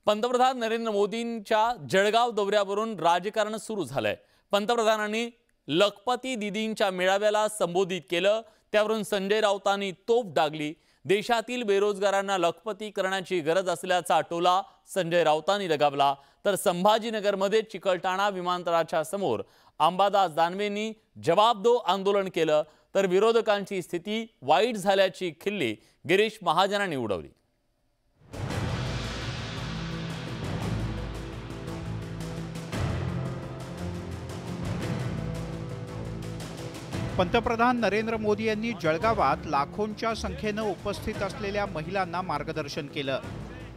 पंतप्रधान नरेंद्र मोदींच्या जळगाव दौऱ्यावरून राजकारण सुरू झालंय। पंतप्रधानांनी लखपती दीदींच्या मेळाव्याला संबोधित केलं, त्यावरून संजय राऊतांनी तोफ डागली। देशातील बेरोजगारांना लखपती करण्याची गरज असल्याचा टोला संजय राऊतांनी लगावला। तर संभाजीनगरमध्ये चिकलठाणा विमानतळाच्या समोर अंबादास दानवेंनी जवाब दो आंदोलन केलं। तर विरोधकांची स्थिती वाईट झाल्याची खिल्ली गिरीश महाजनांनी उडवली। पंतप्रधान नरेंद्र मोदी यांनी जळगावात लाखोंच्या संख्येने उपस्थित असलेल्या महिलांना मार्गदर्शन केलं।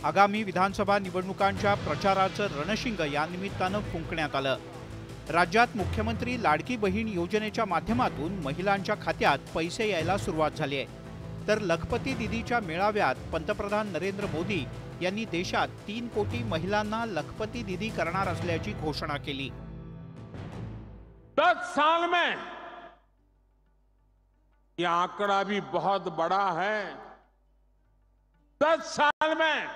आगामी विधानसभा निवडणुकांच्या प्रचाराचं रणशिंग या निमित्तानं फुंकण्यात आलं। राज्यात मुख्यमंत्री लाडकी बहीण योजनेच्या माध्यमातून महिलांच्या खात्यात पैसे यायला सुरुवात झाली आहे। तर लखपती दीदीच्या मेळाव्यात पंतप्रधान नरेंद्र मोदी यांनी देशात 3 कोटी महिलांना लखपती दीदी करणार असल्याची घोषणा केली। 10 साल में ये आंकड़ा भी बहुत बड़ा है। 10 साल में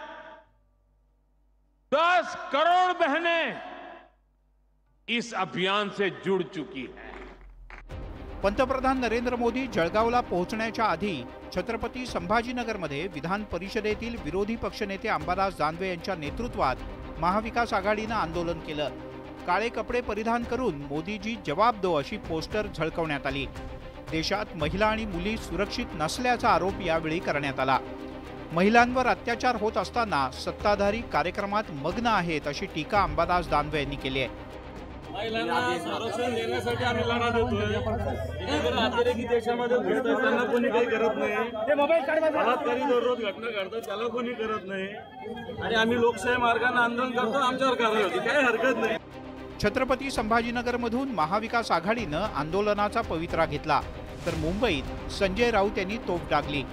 10 करोड़ बहनें इस अभियान से जुड़ चुकी हैं। पंतप्रधान नरेंद्र मोदी जळगावला पोहोचण्याच्या आधी छत्रपती संभाजीनगरमध्ये विधान परिषदेतील विरोधी पक्षनेते अंबादास दानवे यांच्या नेतृत्वात महाविकास आघाडीनं आंदोलन केलं। काळे कपडे परिधान करून मोदीजी जवाब दो अशी पोस्टर झळकवण्यात आली। देशात महिला आणि मुली सुरक्षित नसल्याचा आरोप यावेळी करण्यात आला। महिलांवर अत्याचार होत असताना सत्ताधारी कार्यक्रमात मग्न आहेत अशी टीका अंबादास दानवे यांनी केली आहे। महिलांना संरक्षण देण्यासाठी आम्ही लढा देतोय। अतिरेकी देशामध्ये घडतात त्यांना कोणी काही करत नाही। बलात्कारी दररोज घटना घडतात त्याला कोणी करत नाही आणि आम्ही लोकशाही मार्गाने आंदोलन करतो, आमच्यावर कारवाई होती, काही हरकत नाही। छत्रपती संभाजीनगरमधून महाविकास आघाडीनं आंदोलनाचा पवित्रा घेतला। तर मुंबईत संजय राऊत यांनी तोफ डागली।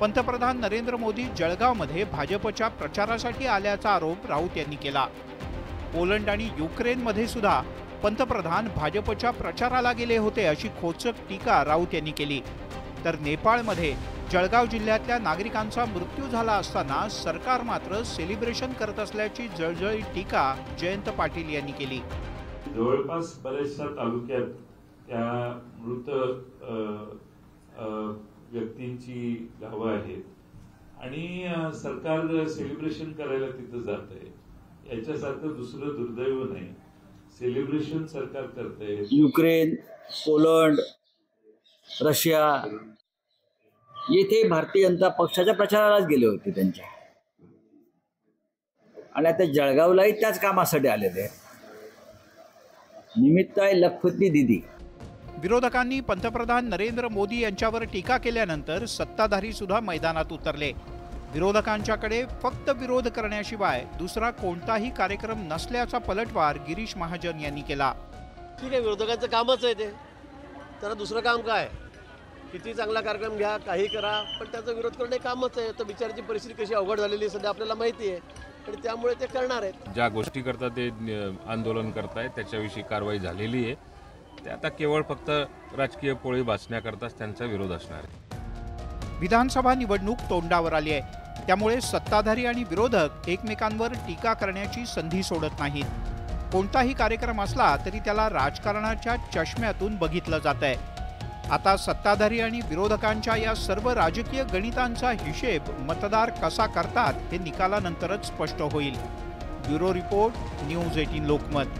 पंतप्रधान नरेंद्र मोदी जळगावमध्ये भाजपच्या प्रचारासाठी आल्याचा आरोप राऊत यांनी केला। पोलंड आणि युक्रेनमध्ये सुद्धा पंतप्रधान भाजपच्या प्रचाराला गेले होते अशी खोचक टीका राऊत यांनी केली। तर नेपाळमध्ये जळगाव जिल्ह्यातल्या नागरिकांचा मृत्यू झाला असताना सरकार मात्र सेलिब्रेशन करत असल्याची जळजळीत टीका जयंत पाटील यांनी केली। जवळपास बऱ्याचशा तालुक्यात त्या मृत व्यक्तींची गावं आहेत आणि सरकार सेलिब्रेशन करायला तिथं जात आहे। याच्यासारखं दुसरं दुर्दैव नाही। सेलिब्रेशन सरकार करते। युक्रेन, पोलंड, रशिया येथे भारतीय जनता पक्षाच्या प्रचारालाच गेले होते त्यांच्या, आणि आता जळगावलाही त्याच कामासाठी आलेले आहेत। निमित्त आहे लखपती दीदी। विरोधकांनी पंतप्रधान नरेंद्र मोदी यांच्यावर टीका केल्यानंतर सत्ताधारी सुद्धा मैदानात उतरले। विरोधकांच्याकडे फक्त विरोध करण्याशिवाय दुसरा कोणताही कार्यक्रम नसल्याचा पलटवार गिरीश महाजन यांनी केला। ठीक आहे, विरोधकांचं कामच आहे ते, तर दुसरं काम काय? किती चांगला कार्यक्रम घ्या, काही करा, पण त्याचा विरोध करणे कामच आहे। तर बिचाराची परिस्थिती कशी अवघड झालेली आहे सध्या आपल्याला माहिती आहे, आणि त्यामुळे ते करणार आहेत। ज्या गोष्टी करतात ते आंदोलन करतायत त्याच्याविषयी कारवाई झालेली आहे। ते आता केवळ फक्त राजकीय पोळी भासण्याकरताच त्यांचा विरोध असणार आहे। विधानसभा निवडणूक तोंडावर आली आहे, त्यामुळे सत्ताधारी आणि विरोधक एकमेकांवर टीका करण्याची संधी सोडत नाहीत। कोणताही कार्यक्रम असला तरी त्याला राजकारणाच्या चष्म्यातून बघितलं जातंय। आता सत्ताधारी आणि विरोधकांच्या या सर्व राजकीय गणितांचा हिशेब मतदार कसा करतात हे निकालानंतरच स्पष्ट होईल। Bureau report, news 18 Lokmat.